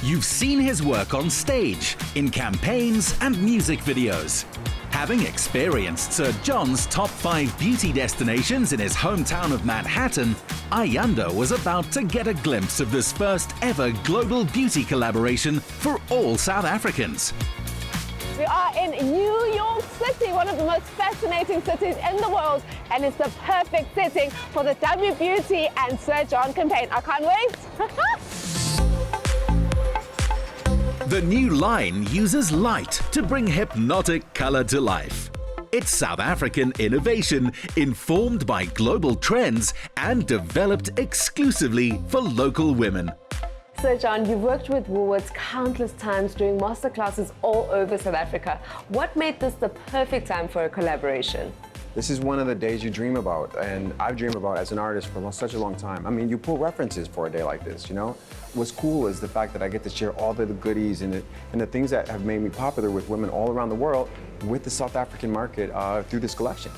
You've seen his work on stage, in campaigns and music videos. Having experienced Sir John's top 5 beauty destinations in his hometown of Manhattan, Ayanda was about to get a glimpse of this first ever global beauty collaboration for all South Africans. We are in New York City, one of the most fascinating cities in the world, and it's the perfect setting for the WBeauty and Sir John campaign. I can't wait. The new line uses light to bring hypnotic color to life. It's South African innovation informed by global trends and developed exclusively for local women. Sir John, you've worked with Woolworths countless times doing masterclasses all over South Africa. What made this the perfect time for a collaboration? This is one of the days you dream about, and I've dreamed about as an artist for such a long time. I mean, you pull references for a day like this, you know? What's cool is the fact that I get to share all the goodies and the things that have made me popular with women all around the world with the South African market through this collection.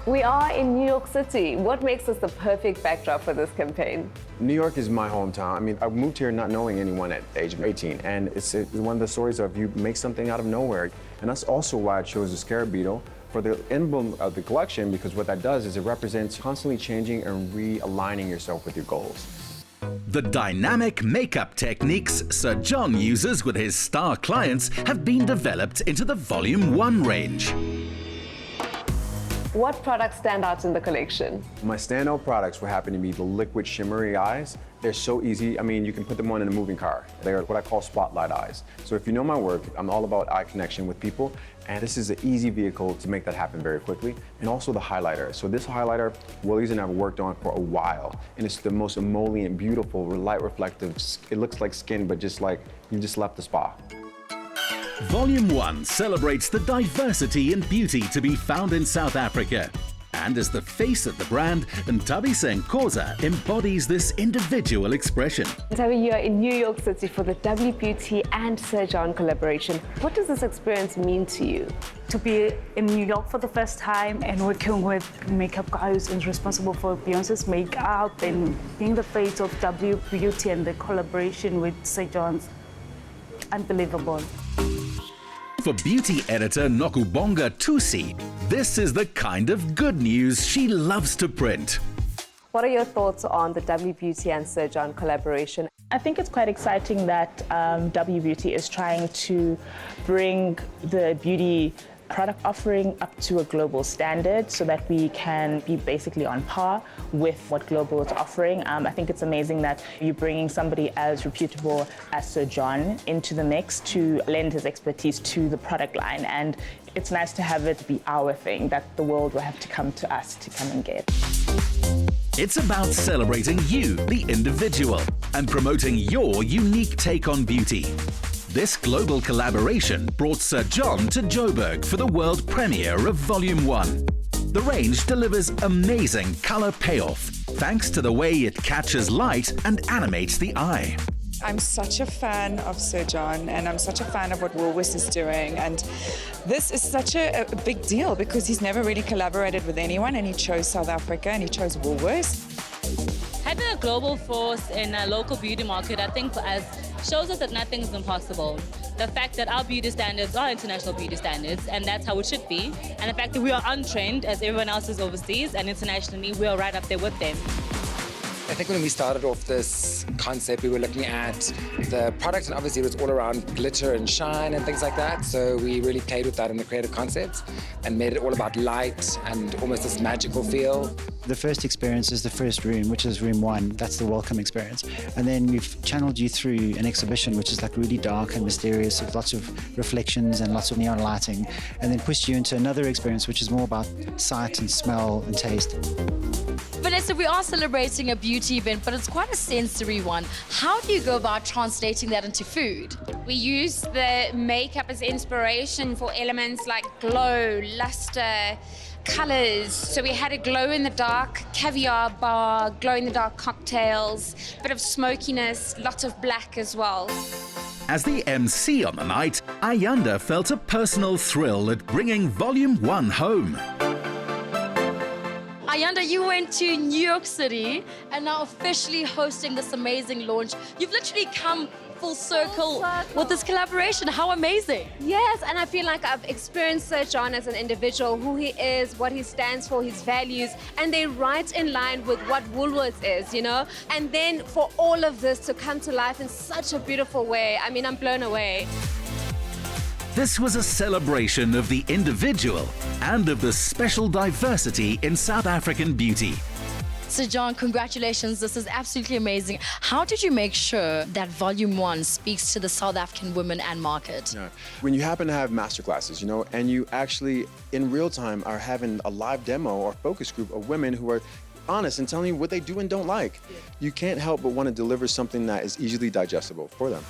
We are in New York City. What makes this the perfect backdrop for this campaign? New York is my hometown. I mean, I moved here not knowing anyone at the age of 18, and it's one of the stories of you make something out of nowhere. And that's also why I chose the scarab beetle for the emblem of the collection, because what that does is it represents constantly changing and realigning yourself with your goals. The dynamic makeup techniques Sir John uses with his star clients have been developed into the Volume 1 range. What products stand out in the collection? My standout products were happen to be the liquid shimmery eyes. They're so easy. I mean, you can put them on in a moving car. They're what I call spotlight eyes. So if you know my work, I'm all about eye connection with people, and this is an easy vehicle to make that happen very quickly. And also the highlighter. So this highlighter, Willie's and I have worked on for a while, and it's the most emollient, beautiful, light reflective. It looks like skin, but just like you just left the spa. Volume 1 celebrates the diversity and beauty to be found in South Africa. And as the face of the brand, Ntabisa Nkoza embodies this individual expression. Ntabi, you're in New York City for the WBeauty and Sir John collaboration. What does this experience mean to you? To be in New York for the first time and working with makeup guys who's responsible for Beyonce's makeup and being the face of WBeauty and the collaboration with Sir John's, unbelievable. For beauty editor Nokubonga Tusi, this is the kind of good news she loves to print. What are your thoughts on the WBeauty and Sir John collaboration? I think it's quite exciting that WBeauty is trying to bring the beauty product offering up to a global standard so that we can be basically on par with what global is offering. I think it's amazing that you're bringing somebody as reputable as Sir John into the mix to lend his expertise to the product line, and it's nice to have it be our thing that the world will have to come to us to come and get. It's about celebrating you, the individual, and promoting your unique take on beauty. This global collaboration brought Sir John to Joburg for the world premiere of Volume 1. The range delivers amazing color payoff, thanks to the way it catches light and animates the eye. I'm such a fan of Sir John, and I'm such a fan of what Woolworths is doing, and this is such a big deal because he's never really collaborated with anyone, and he chose South Africa and he chose Woolworths. Having a global force in a local beauty market, I think for us, shows us that nothing is impossible. The fact that our beauty standards are international beauty standards, and that's how it should be, and the fact that we are untrained as everyone else is overseas, and internationally we are right up there with them. I think when we started off this concept, we were looking at the product, and obviously it was all around glitter and shine and things like that. So we really played with that in the creative concept and made it all about light and almost this magical feel. The first experience is the first room, which is room 1. That's the welcome experience. And then we've channeled you through an exhibition, which is like really dark and mysterious, with lots of reflections and lots of neon lighting, and then pushed you into another experience, which is more about sight and smell and taste. Vanessa, we are celebrating a beauty event, but it's quite a sensory one. How do you go about translating that into food? We use the makeup as inspiration for elements like glow, luster, colors. So we had a glow-in-the-dark caviar bar, glow-in-the-dark cocktails, bit of smokiness, lots of black as well. As the MC on the night, Ayanda felt a personal thrill at bringing Volume 1 home. Ayanda, you went to New York City and now officially hosting this amazing launch. You've literally come full circle with this collaboration. How amazing. Yes, and I feel like I've experienced Sir John as an individual, who he is, what he stands for, his values, and they're right in line with what Woolworths is, you know? And then for all of this to come to life in such a beautiful way, I mean, I'm blown away. This was a celebration of the individual and of the special diversity in South African beauty. Sir John, congratulations. This is absolutely amazing. How did you make sure that Volume 1 speaks to the South African women and market? Yeah. When you happen to have masterclasses, you know, and you actually in real time are having a live demo or focus group of women who are honest and telling you what they do and don't like, you can't help but want to deliver something that is easily digestible for them.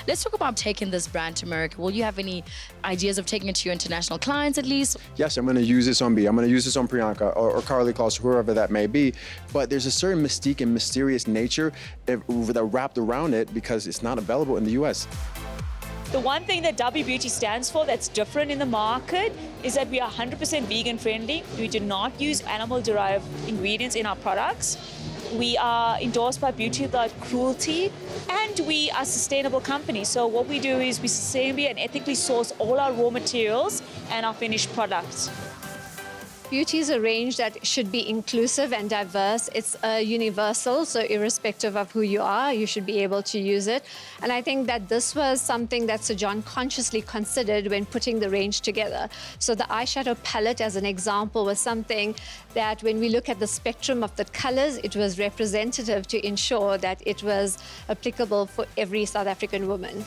Let's talk about taking this brand to America. Will you have any ideas of taking it to your international clients at least? Yes, I'm going to use this on B. I'm going to use this on Priyanka or Carly Claus, whoever that may be. But there's a certain mystique and mysterious nature that wrapped around it because it's not available in the US. The one thing that WBeauty stands for that's different in the market is that we are 100% vegan friendly. We do not use animal-derived ingredients in our products. We are endorsed by Beauty Without Cruelty, and we are a sustainable company. So what we do is we sustainably and ethically source all our raw materials and our finished products. Beauty is a range that should be inclusive and diverse. It's universal, so irrespective of who you are, you should be able to use it. And I think that this was something that Sir John consciously considered when putting the range together. So the eyeshadow palette, as an example, was something that when we look at the spectrum of the colors, it was representative to ensure that it was applicable for every South African woman.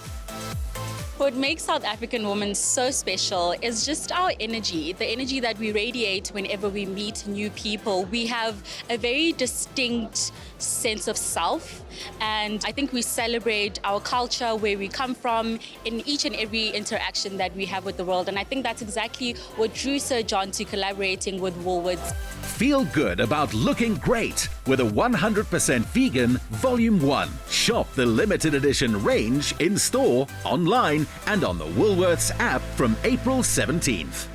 What makes South African women so special is just our energy, the energy that we radiate whenever we meet new people. We have a very distinct sense of self, and I think we celebrate our culture, where we come from, in each and every interaction that we have with the world. And I think that's exactly what drew Sir John to collaborating with Woolworths. Feel good about looking great with a 100% vegan Volume 1. Shop the limited edition range in store, online, and on the Woolworths app from April 17th.